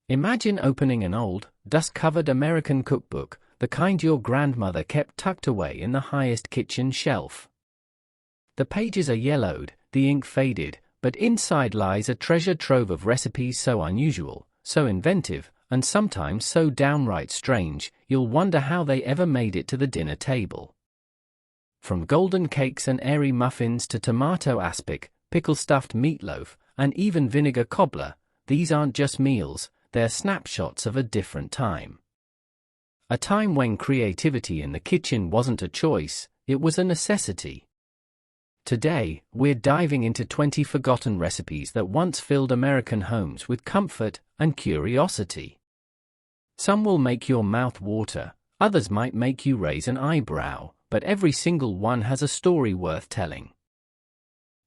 Imagine opening an old, dust-covered American cookbook, the kind your grandmother kept tucked away in the highest kitchen shelf. The pages are yellowed, the ink faded, but inside lies a treasure trove of recipes so unusual, so inventive, and sometimes so downright strange, you'll wonder how they ever made it to the dinner table. From golden cakes and airy muffins to tomato aspic, pickle-stuffed meatloaf, and even vinegar cobbler, these aren't just meals, they're snapshots of a different time. A time when creativity in the kitchen wasn't a choice, it was a necessity. Today, we're diving into 20 forgotten recipes that once filled American homes with comfort and curiosity. Some will make your mouth water, others might make you raise an eyebrow, but every single one has a story worth telling.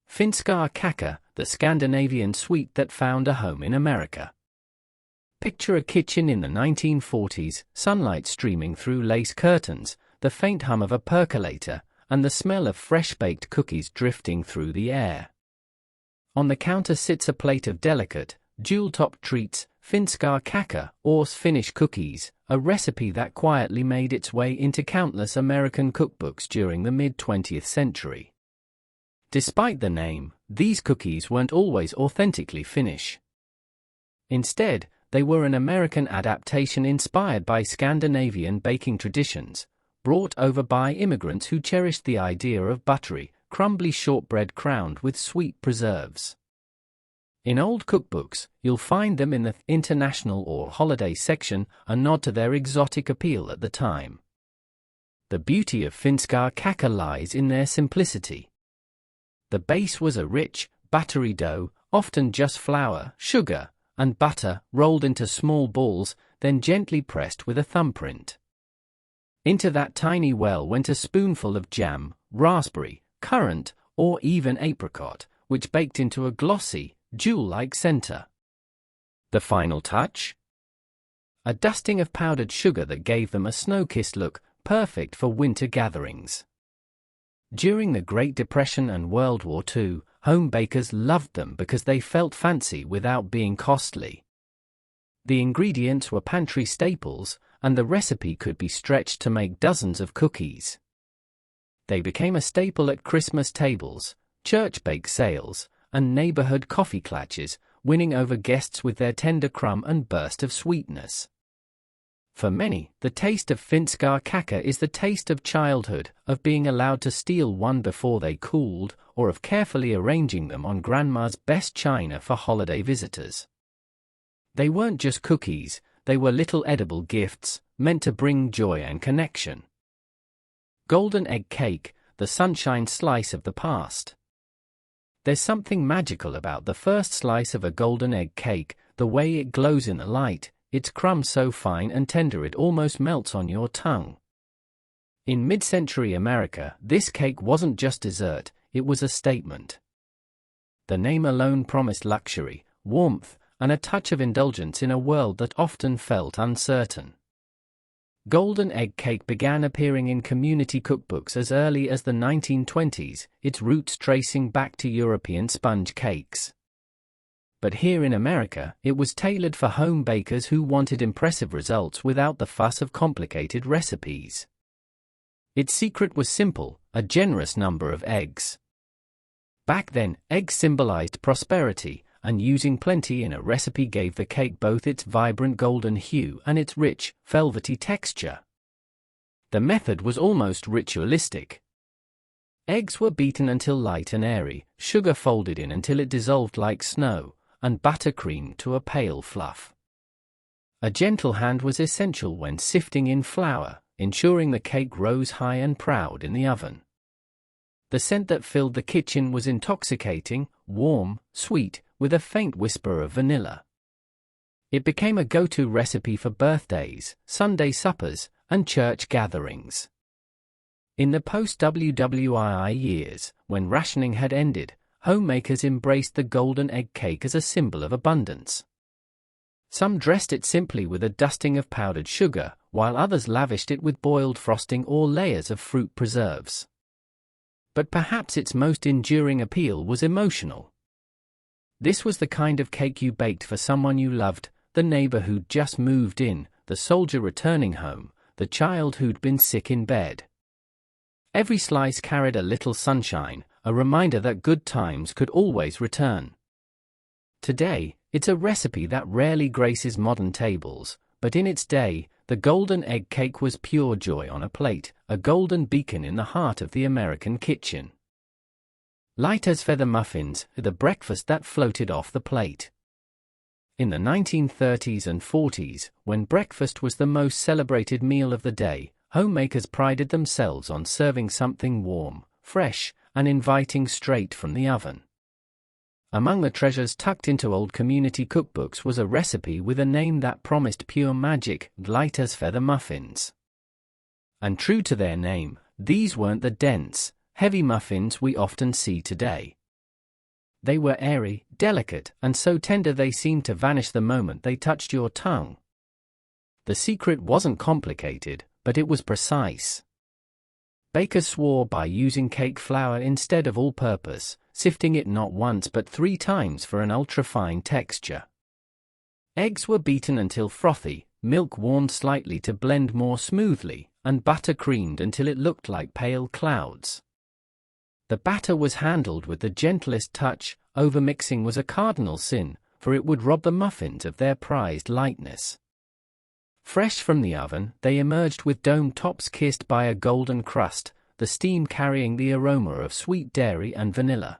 Finska Kakor, the Scandinavian sweet that found a home in America. Picture a kitchen in the 1940s, sunlight streaming through lace curtains, the faint hum of a percolator, and the smell of fresh-baked cookies drifting through the air. On the counter sits a plate of delicate, jewel-topped treats, Finska Kakor, or Finnish cookies, a recipe that quietly made its way into countless American cookbooks during the mid-20th century. Despite the name, these cookies weren't always authentically Finnish. Instead, they were an American adaptation inspired by Scandinavian baking traditions, brought over by immigrants who cherished the idea of buttery, crumbly shortbread crowned with sweet preserves. In old cookbooks, you'll find them in the international or holiday section, a nod to their exotic appeal at the time. The beauty of Finska Kakor lies in their simplicity. The base was a rich, buttery dough, often just flour, sugar, and butter, rolled into small balls, then gently pressed with a thumbprint. Into that tiny well went a spoonful of jam, raspberry, currant, or even apricot, which baked into a glossy, jewel-like center. The final touch? A dusting of powdered sugar that gave them a snow-kissed look, perfect for winter gatherings. During the Great Depression and World War II, home bakers loved them because they felt fancy without being costly. The ingredients were pantry staples, and the recipe could be stretched to make dozens of cookies. They became a staple at Christmas tables, church bake sales, and neighborhood coffee clutches, winning over guests with their tender crumb and burst of sweetness. For many, the taste of Finska Kakor is the taste of childhood, of being allowed to steal one before they cooled, or of carefully arranging them on grandma's best china for holiday visitors. They weren't just cookies, they were little edible gifts, meant to bring joy and connection. Golden egg cake, the sunshine slice of the past. There's something magical about the first slice of a golden egg cake, the way it glows in the light, its crumb so fine and tender it almost melts on your tongue. In mid-century America, this cake wasn't just dessert, it was a statement. The name alone promised luxury, warmth, and a touch of indulgence in a world that often felt uncertain. Golden egg cake began appearing in community cookbooks as early as the 1920s, its roots tracing back to European sponge cakes. But here in America, it was tailored for home bakers who wanted impressive results without the fuss of complicated recipes. Its secret was simple, a generous number of eggs. Back then, eggs symbolized prosperity, and using plenty in a recipe gave the cake both its vibrant golden hue and its rich, velvety texture. The method was almost ritualistic. Eggs were beaten until light and airy, sugar folded in until it dissolved like snow, and butter creamed to a pale fluff. A gentle hand was essential when sifting in flour, ensuring the cake rose high and proud in the oven. The scent that filled the kitchen was intoxicating, warm, sweet, with a faint whisper of vanilla. It became a go-to recipe for birthdays, Sunday suppers, and church gatherings. In the post-WWII years, when rationing had ended, homemakers embraced the golden egg cake as a symbol of abundance. Some dressed it simply with a dusting of powdered sugar, while others lavished it with boiled frosting or layers of fruit preserves. But perhaps its most enduring appeal was emotional. This was the kind of cake you baked for someone you loved, the neighbor who'd just moved in, the soldier returning home, the child who'd been sick in bed. Every slice carried a little sunshine, a reminder that good times could always return. Today, it's a recipe that rarely graces modern tables, but in its day, the golden egg cake was pure joy on a plate, a golden beacon in the heart of the American kitchen. Light as feather muffins, the breakfast that floated off the plate. In the 1930s and 40s, when breakfast was the most celebrated meal of the day, homemakers prided themselves on serving something warm, fresh, and inviting straight from the oven. Among the treasures tucked into old community cookbooks was a recipe with a name that promised pure magic, light as feather muffins. And true to their name, these weren't the dense, heavy muffins we often see today. They were airy, delicate, and so tender they seemed to vanish the moment they touched your tongue. The secret wasn't complicated, but it was precise. Bakers swore by using cake flour instead of all-purpose, sifting it not once but 3 times for an ultra-fine texture. Eggs were beaten until frothy, milk warmed slightly to blend more smoothly, and butter creamed until it looked like pale clouds. The batter was handled with the gentlest touch. Overmixing was a cardinal sin, for it would rob the muffins of their prized lightness. Fresh from the oven, they emerged with dome tops kissed by a golden crust, the steam carrying the aroma of sweet dairy and vanilla.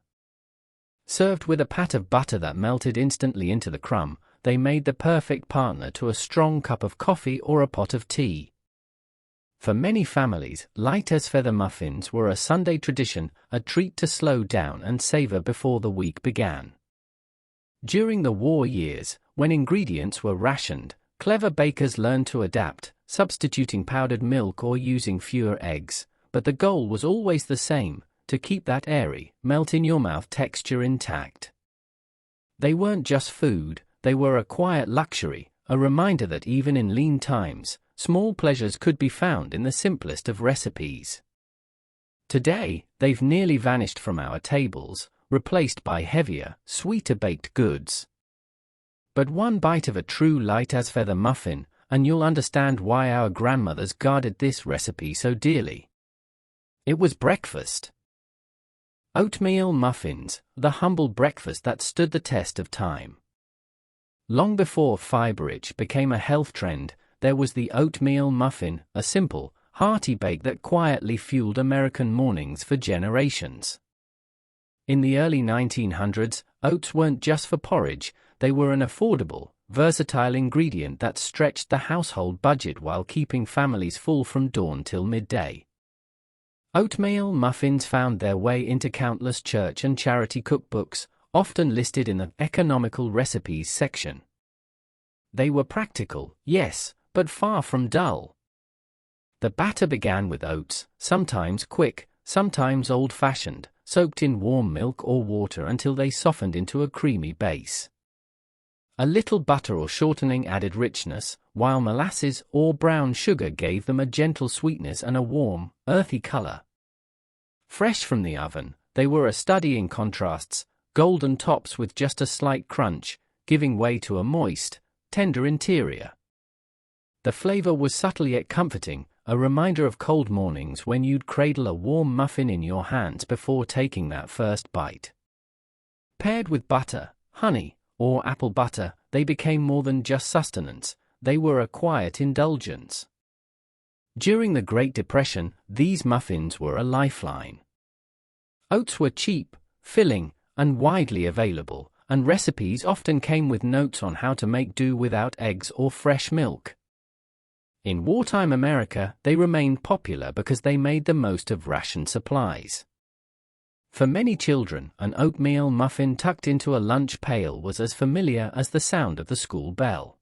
Served with a pat of butter that melted instantly into the crumb, they made the perfect partner to a strong cup of coffee or a pot of tea. For many families, light as feather muffins were a Sunday tradition, a treat to slow down and savor before the week began. During the war years, when ingredients were rationed, clever bakers learned to adapt, substituting powdered milk or using fewer eggs, but the goal was always the same: to keep that airy, melt-in-your-mouth texture intact. They weren't just food, they were a quiet luxury, a reminder that even in lean times, small pleasures could be found in the simplest of recipes. Today, they've nearly vanished from our tables, replaced by heavier, sweeter baked goods. But one bite of a true light-as-feather muffin, and you'll understand why our grandmothers guarded this recipe so dearly. It was breakfast. Oatmeal muffins, the humble breakfast that stood the test of time. Long before fiber-rich became a health trend, there was the oatmeal muffin, a simple, hearty bake that quietly fueled American mornings for generations. In the early 1900s, oats weren't just for porridge, they were an affordable, versatile ingredient that stretched the household budget while keeping families full from dawn till midday. Oatmeal muffins found their way into countless church and charity cookbooks, often listed in the economical recipes section. They were practical, yes, but far from dull. The batter began with oats, sometimes quick, sometimes old-fashioned, soaked in warm milk or water until they softened into a creamy base. A little butter or shortening added richness, while molasses or brown sugar gave them a gentle sweetness and a warm, earthy color. Fresh from the oven, they were a study in contrasts, golden tops with just a slight crunch, giving way to a moist, tender interior. The flavor was subtle yet comforting, a reminder of cold mornings when you'd cradle a warm muffin in your hands before taking that first bite. Paired with butter, honey, or apple butter, they became more than just sustenance, they were a quiet indulgence. During the Great Depression, these muffins were a lifeline. Oats were cheap, filling, and widely available, and recipes often came with notes on how to make do without eggs or fresh milk. In wartime America, they remained popular because they made the most of ration supplies. For many children, an oatmeal muffin tucked into a lunch pail was as familiar as the sound of the school bell.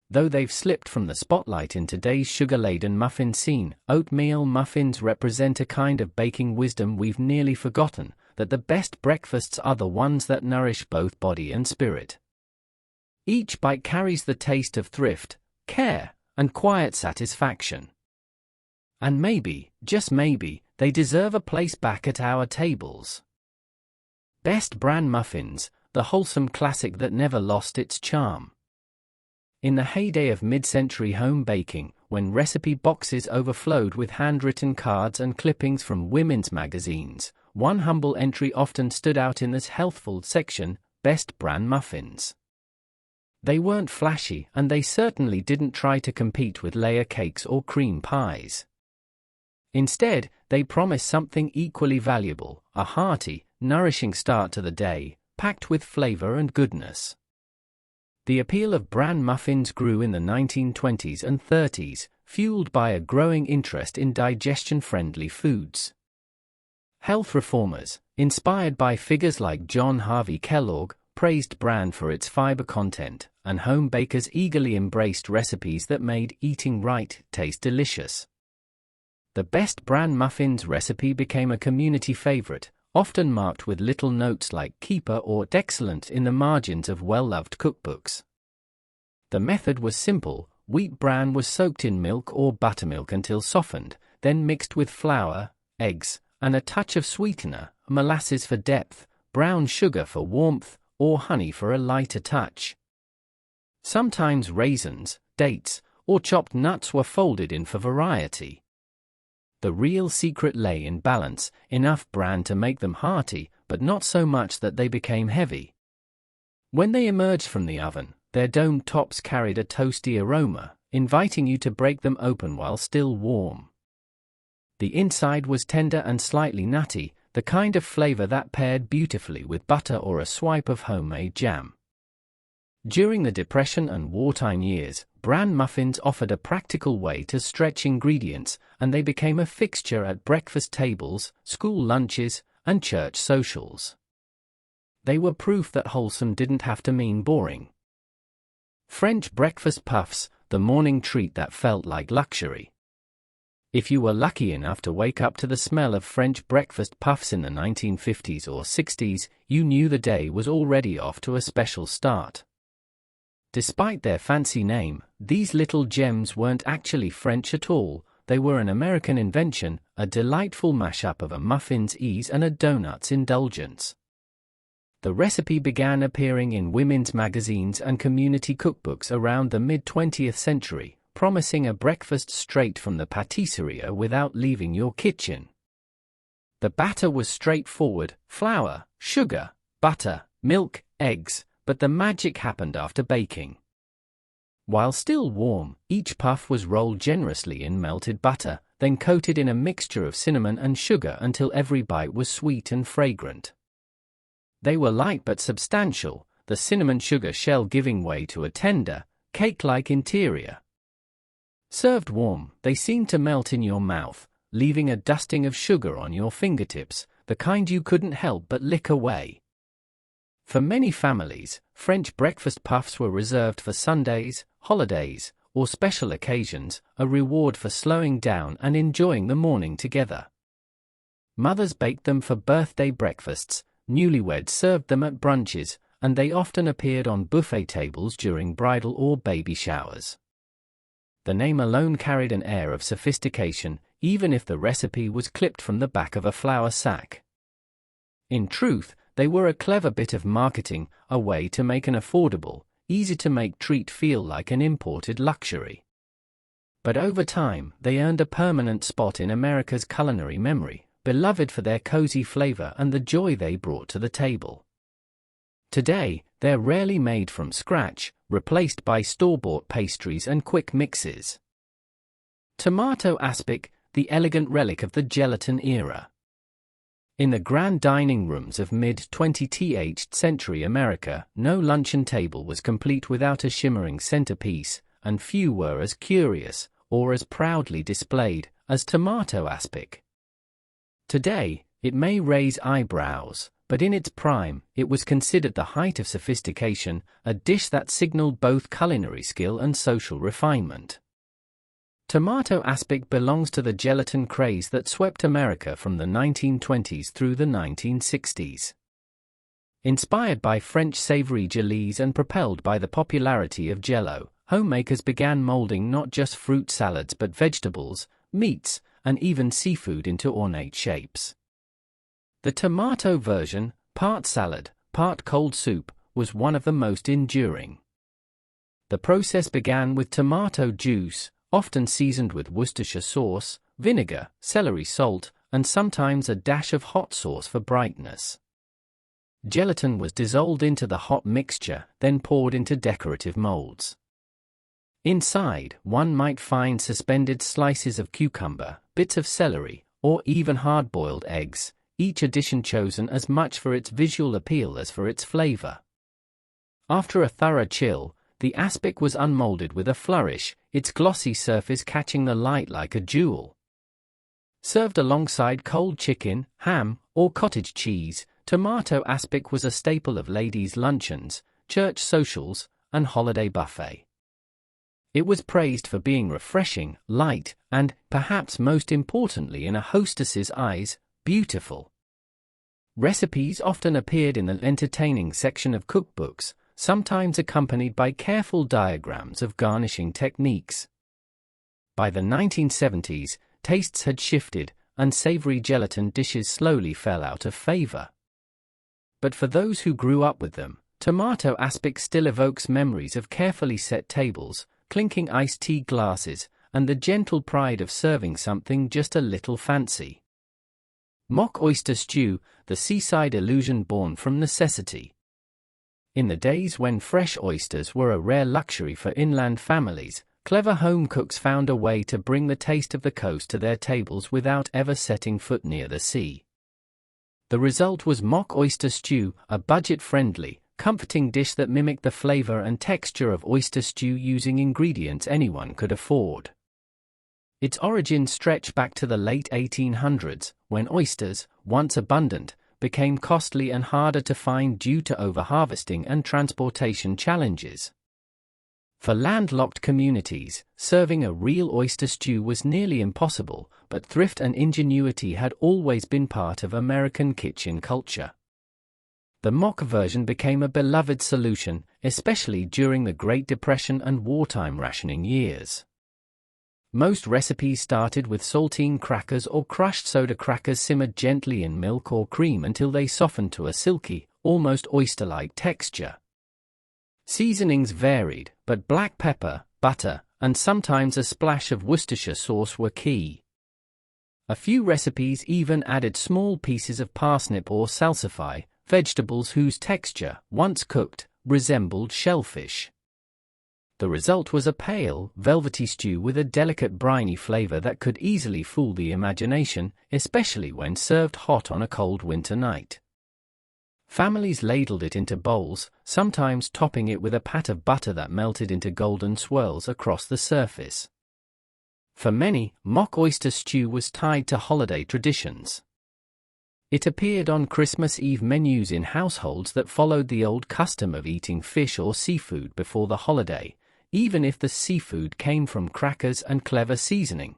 Though they've slipped from the spotlight in today's sugar-laden muffin scene, oatmeal muffins represent a kind of baking wisdom we've nearly forgotten, that the best breakfasts are the ones that nourish both body and spirit. Each bite carries the taste of thrift, care, and quiet satisfaction. And maybe, just maybe, they deserve a place back at our tables. Best Bran muffins, the wholesome classic that never lost its charm. In the heyday of mid-century home baking, when recipe boxes overflowed with handwritten cards and clippings from women's magazines, one humble entry often stood out in this healthful section: Best Bran Muffins. They weren't flashy, and they certainly didn't try to compete with layer cakes or cream pies. Instead, they promised something equally valuable: a hearty, nourishing start to the day, packed with flavor and goodness. The appeal of Bran muffins grew in the 1920s and 30s, fueled by a growing interest in digestion-friendly foods. Health reformers, inspired by figures like John Harvey Kellogg, praised Bran for its fiber content, and home bakers eagerly embraced recipes that made eating right taste delicious. The Best Bran Muffins recipe became a community favorite, often marked with little notes like "Keeper" or "Excellent" in the margins of well-loved cookbooks. The method was simple: wheat bran was soaked in milk or buttermilk until softened, then mixed with flour, eggs, and a touch of sweetener, molasses for depth, brown sugar for warmth, or honey for a lighter touch. Sometimes raisins, dates, or chopped nuts were folded in for variety. The real secret lay in balance: enough bran to make them hearty, but not so much that they became heavy. When they emerged from the oven, their domed tops carried a toasty aroma, inviting you to break them open while still warm. The inside was tender and slightly nutty, the kind of flavor that paired beautifully with butter or a swipe of homemade jam. During the Depression and wartime years, Bran muffins offered a practical way to stretch ingredients, and they became a fixture at breakfast tables, school lunches, and church socials. They were proof that wholesome didn't have to mean boring. French breakfast puffs, the morning treat that felt like luxury. If you were lucky enough to wake up to the smell of French breakfast puffs in the 1950s or 60s, you knew the day was already off to a special start. Despite their fancy name, these little gems weren't actually French at all. They were an American invention, a delightful mashup of a muffin's ease and a donut's indulgence. The recipe began appearing in women's magazines and community cookbooks around the mid-20th century, promising a breakfast straight from the patisserie without leaving your kitchen. The batter was straightforward: flour, sugar, butter, milk, eggs, but the magic happened after baking. While still warm, each puff was rolled generously in melted butter, then coated in a mixture of cinnamon and sugar until every bite was sweet and fragrant. They were light but substantial, the cinnamon sugar shell giving way to a tender, cake-like interior. Served warm, they seemed to melt in your mouth, leaving a dusting of sugar on your fingertips, the kind you couldn't help but lick away. For many families, French breakfast puffs were reserved for Sundays, holidays, or special occasions, a reward for slowing down and enjoying the morning together. Mothers baked them for birthday breakfasts, newlyweds served them at brunches, and they often appeared on buffet tables during bridal or baby showers. The name alone carried an air of sophistication, even if the recipe was clipped from the back of a flour sack. In truth, they were a clever bit of marketing, a way to make an affordable, easy-to-make treat feel like an imported luxury. But over time, they earned a permanent spot in America's culinary memory, beloved for their cozy flavor and the joy they brought to the table. Today, they're rarely made from scratch, replaced by store-bought pastries and quick mixes. Tomato Aspic, the elegant relic of the gelatin era. In the grand dining rooms of mid-20th century America, no luncheon table was complete without a shimmering centerpiece, and few were as curious, or as proudly displayed, as tomato aspic. Today, it may raise eyebrows, but in its prime, it was considered the height of sophistication, a dish that signaled both culinary skill and social refinement. Tomato aspic belongs to the gelatin craze that swept America from the 1920s through the 1960s. Inspired by French savory jellies and propelled by the popularity of Jell-O, homemakers began molding not just fruit salads but vegetables, meats, and even seafood into ornate shapes. The tomato version, part salad, part cold soup, was one of the most enduring. The process began with tomato juice, often seasoned with Worcestershire sauce, vinegar, celery salt, and sometimes a dash of hot sauce for brightness. Gelatin was dissolved into the hot mixture, then poured into decorative molds. Inside, one might find suspended slices of cucumber, bits of celery, or even hard-boiled eggs, each addition chosen as much for its visual appeal as for its flavor. After a thorough chill, the aspic was unmolded with a flourish, its glossy surface catching the light like a jewel. Served alongside cold chicken, ham, or cottage cheese, tomato aspic was a staple of ladies' luncheons, church socials, and holiday buffet. It was praised for being refreshing, light, and, perhaps most importantly in a hostess's eyes, beautiful. Recipes often appeared in the entertaining section of cookbooks, sometimes accompanied by careful diagrams of garnishing techniques. By the 1970s, tastes had shifted, and savory gelatin dishes slowly fell out of favor. But for those who grew up with them, tomato aspic still evokes memories of carefully set tables, clinking iced tea glasses, and the gentle pride of serving something just a little fancy. Mock oyster stew, the seaside illusion born from necessity. In the days when fresh oysters were a rare luxury for inland families, clever home cooks found a way to bring the taste of the coast to their tables without ever setting foot near the sea. The result was mock oyster stew, a budget-friendly, comforting dish that mimicked the flavor and texture of oyster stew using ingredients anyone could afford. Its origins stretch back to the late 1800s, when oysters, once abundant, became costly and harder to find due to overharvesting and transportation challenges. For landlocked communities, serving a real oyster stew was nearly impossible, but thrift and ingenuity had always been part of American kitchen culture. The mock version became a beloved solution, especially during the Great Depression and wartime rationing years. Most recipes started with saltine crackers or crushed soda crackers simmered gently in milk or cream until they softened to a silky, almost oyster-like texture. Seasonings varied, but black pepper, butter, and sometimes a splash of Worcestershire sauce were key. A few recipes even added small pieces of parsnip or salsify, vegetables whose texture, once cooked, resembled shellfish. The result was a pale, velvety stew with a delicate briny flavor that could easily fool the imagination, especially when served hot on a cold winter night. Families ladled it into bowls, sometimes topping it with a pat of butter that melted into golden swirls across the surface. For many, mock oyster stew was tied to holiday traditions. It appeared on Christmas Eve menus in households that followed the old custom of eating fish or seafood before the holiday, even if the seafood came from crackers and clever seasoning.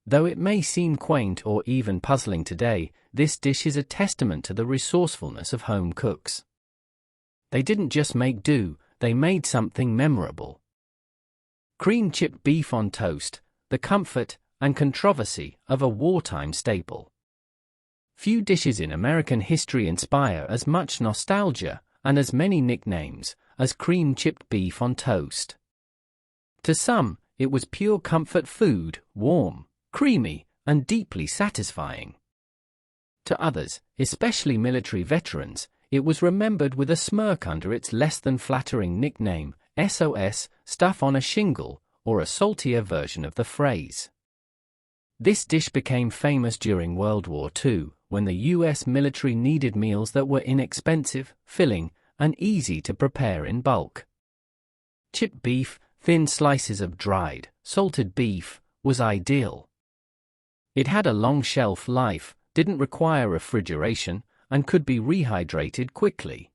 Though it may seem quaint or even puzzling today, this dish is a testament to the resourcefulness of home cooks. They didn't just make do, they made something memorable. Cream chipped beef on toast, the comfort and controversy of a wartime staple. Few dishes in American history inspire as much nostalgia, and as many nicknames, as cream-chipped beef on toast. To some, it was pure comfort food, warm, creamy, and deeply satisfying. To others, especially military veterans, it was remembered with a smirk under its less-than-flattering nickname, SOS, stuff on a shingle, or a saltier version of the phrase. This dish became famous during World War II, when the U.S. military needed meals that were inexpensive, filling, and easy to prepare in bulk. Chipped beef, thin slices of dried, salted beef, was ideal. It had a long shelf life, didn't require refrigeration, and could be rehydrated quickly.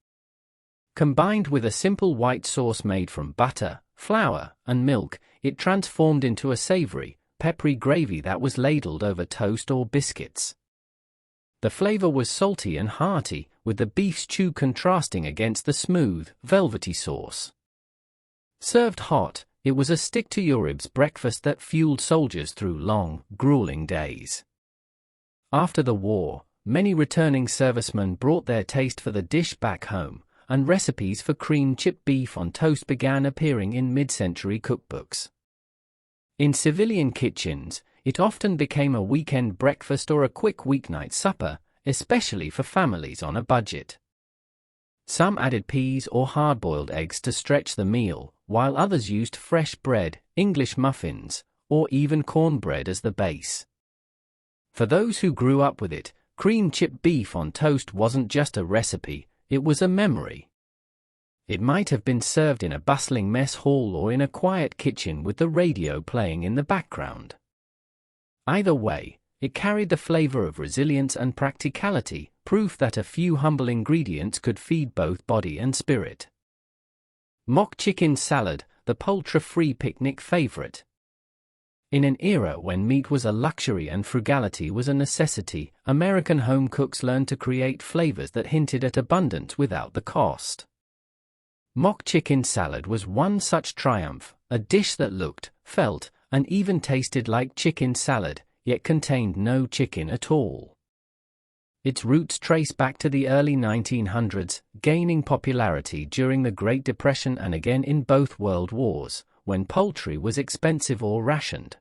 Combined with a simple white sauce made from butter, flour, and milk, it transformed into a savory, peppery gravy that was ladled over toast or biscuits. The flavor was salty and hearty, with the beef stew contrasting against the smooth, velvety sauce. Served hot, it was a stick-to-your-ribs breakfast that fueled soldiers through long, grueling days. After the war, many returning servicemen brought their taste for the dish back home, and recipes for cream chip beef on toast began appearing in mid-century cookbooks. In civilian kitchens, it often became a weekend breakfast or a quick weeknight supper, especially for families on a budget. Some added peas or hard-boiled eggs to stretch the meal, while others used fresh bread, English muffins, or even cornbread as the base. For those who grew up with it, cream chip beef on toast wasn't just a recipe, it was a memory. It might have been served in a bustling mess hall or in a quiet kitchen with the radio playing in the background. Either way, it carried the flavor of resilience and practicality, proof that a few humble ingredients could feed both body and spirit. Mock chicken salad, the poultry-free picnic favorite. In an era when meat was a luxury and frugality was a necessity, American home cooks learned to create flavors that hinted at abundance without the cost. Mock chicken salad was one such triumph, a dish that looked, felt, and even tasted like chicken salad, yet contained no chicken at all. Its roots trace back to the early 1900s, gaining popularity during the Great Depression and again in both World Wars, when poultry was expensive or rationed.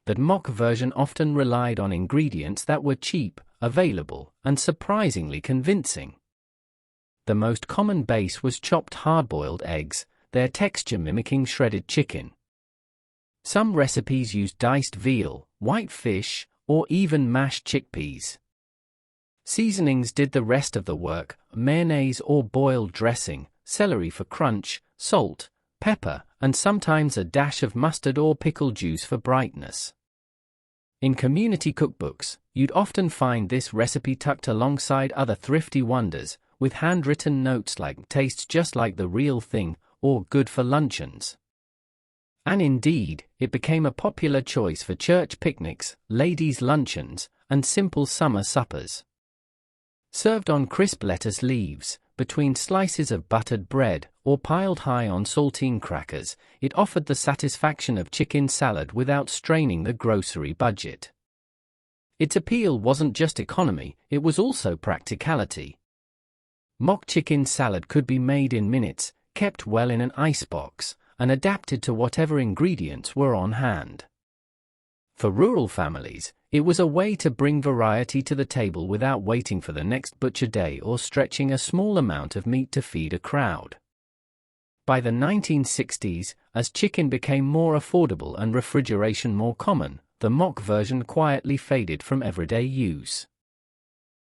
The mock version often relied on ingredients that were cheap, available, and surprisingly convincing. The most common base was chopped hard-boiled eggs, their texture mimicking shredded chicken. Some recipes used diced veal, white fish, or even mashed chickpeas. Seasonings did the rest of the work: mayonnaise or boiled dressing, celery for crunch, salt, pepper, and sometimes a dash of mustard or pickle juice for brightness. In community cookbooks, you'd often find this recipe tucked alongside other thrifty wonders, with handwritten notes like "tastes just like the real thing" or "good for luncheons." And indeed, it became a popular choice for church picnics, ladies' luncheons, and simple summer suppers. Served on crisp lettuce leaves, between slices of buttered bread, or piled high on saltine crackers, it offered the satisfaction of chicken salad without straining the grocery budget. Its appeal wasn't just economy, it was also practicality. Mock chicken salad could be made in minutes, kept well in an icebox, and adapted to whatever ingredients were on hand. For rural families, it was a way to bring variety to the table without waiting for the next butcher day or stretching a small amount of meat to feed a crowd. By the 1960s, as chicken became more affordable and refrigeration more common, the mock version quietly faded from everyday use.